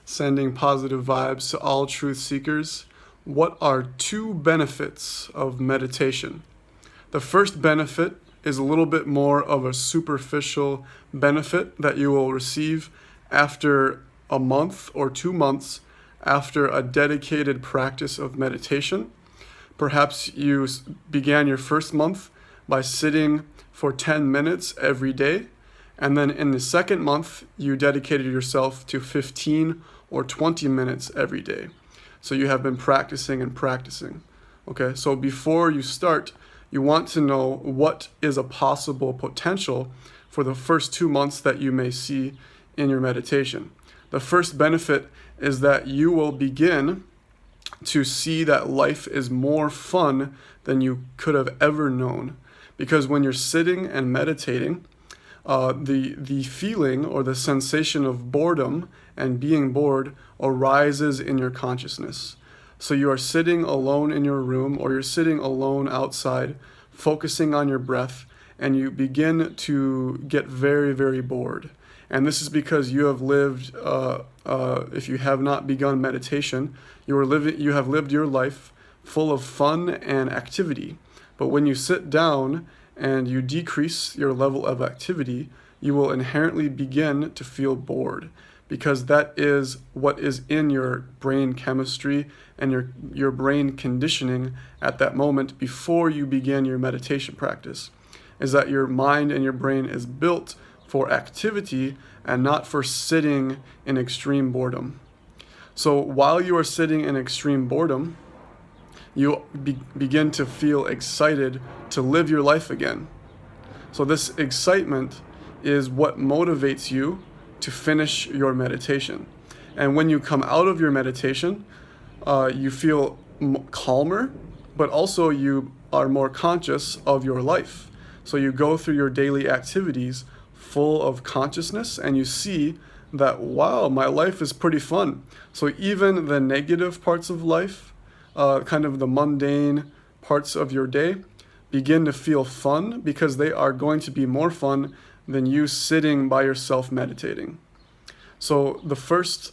sending positive vibes to all truth seekers. What are two benefits of meditation? The first benefit is a little bit more of a superficial benefit that you will receive after a month or 2 months after a dedicated practice of meditation. Perhaps you began your first month by sitting for 10 minutes every day, and then in the second month, you dedicated yourself to 15 or 20 minutes every day. So you have been practicing and practicing. Okay, so before you start, you want to know what is a possible potential for the first 2 months that you may see in your meditation. The first benefit is that you will begin to see that life is more fun than you could have ever known. Because when you're sitting and meditating, the feeling or the sensation of boredom and being bored arises in your consciousness. So you are sitting alone in your room, or you're sitting alone outside, focusing on your breath, and you begin to get very, very bored. And this is because you have lived, if you have not begun meditation, you have lived your life full of fun and activity. But when you sit down and you decrease your level of activity, you will inherently begin to feel bored, because that is what is in your brain chemistry and your brain conditioning at that moment before you begin your meditation practice, is that your mind and your brain is built for activity and not for sitting in extreme boredom. So while you are sitting in extreme boredom, you begin to feel excited to live your life again. So this excitement is what motivates you to finish your meditation. And when you come out of your meditation, you feel calmer, but also you are more conscious of your life. So you go through your daily activities full of consciousness, and you see that, wow, my life is pretty fun. So even the negative parts of life, kind of the mundane parts of your day, begin to feel fun, because they are going to be more fun than you sitting by yourself meditating. So the first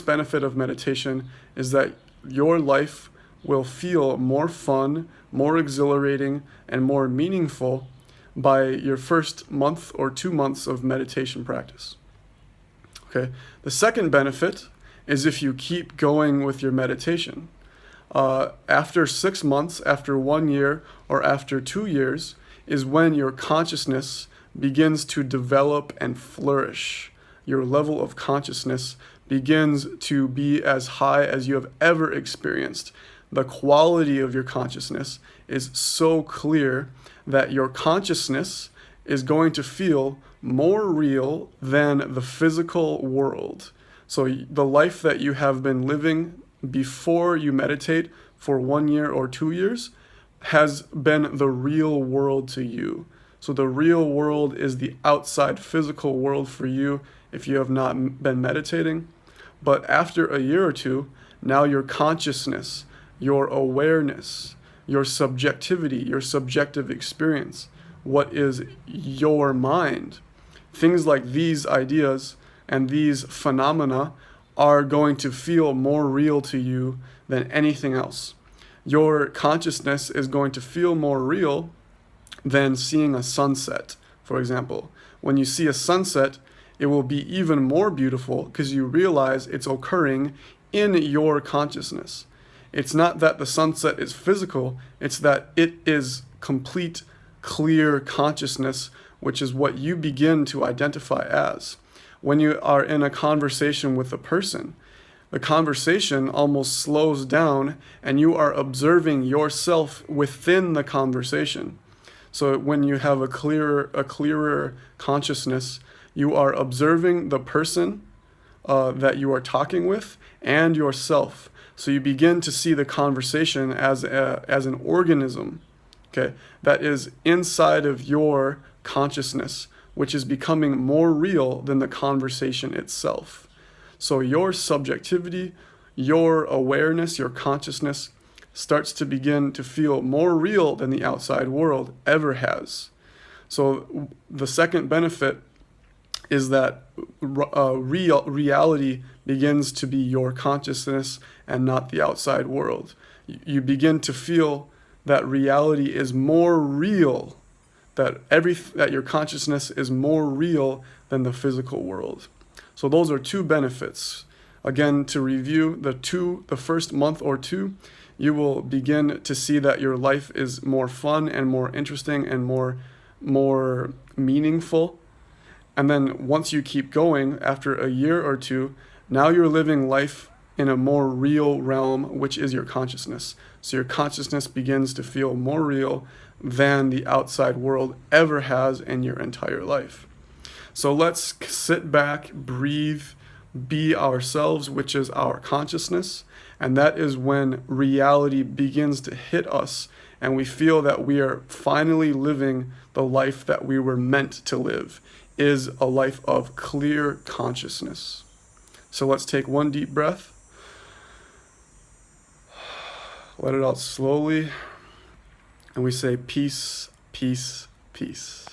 benefit of meditation is that your life will feel more fun, more exhilarating, and more meaningful by your first month or 2 months of meditation practice. Okay. The second benefit is if you keep going with your meditation. After 6 months, after 1 year, or after 2 years is when your consciousness begins to develop and flourish. Your level of consciousness begins to be as high as you have ever experienced. The quality of your consciousness is so clear that your consciousness is going to feel more real than the physical world. So the life that you have been living before you meditate for 1 year or 2 years has been the real world to you. So the real world is the outside physical world for you if you have not been meditating. But after a year or two, now your consciousness, your awareness, your subjectivity, your subjective experience, what is your mind, things like these ideas and these phenomena are going to feel more real to you than anything else. Your consciousness is going to feel more real than seeing a sunset, for example. When you see a sunset, it will be even more beautiful because you realize it's occurring in your consciousness. It's not that the sunset is physical, it's that it is complete, clear consciousness, which is what you begin to identify as. When you are in a conversation with a person, the conversation almost slows down and you are observing yourself within the conversation. So when you have a clearer consciousness, you are observing the person that you are talking with and yourself. So you begin to see the conversation as an organism, okay, that is inside of your consciousness, which is becoming more real than the conversation itself. So your subjectivity, your awareness, your consciousness starts to begin to feel more real than the outside world ever has. So the second benefit is that reality begins to be your consciousness and not the outside world. You begin to feel that reality is more real, that your consciousness is more real than the physical world. So those are two benefits. Again, to review, the first month or two, you will begin to see that your life is more fun and more interesting and more meaningful. And then once you keep going, after a year or two, now you're living life in a more real realm, which is your consciousness. So your consciousness begins to feel more real than the outside world ever has in your entire life. So let's sit back, breathe, be ourselves, which is our consciousness. And that is when reality begins to hit us and we feel that we are finally living the life that we were meant to live, is a life of clear consciousness. So let's take one deep breath. Let it out slowly. And we say peace, peace, peace.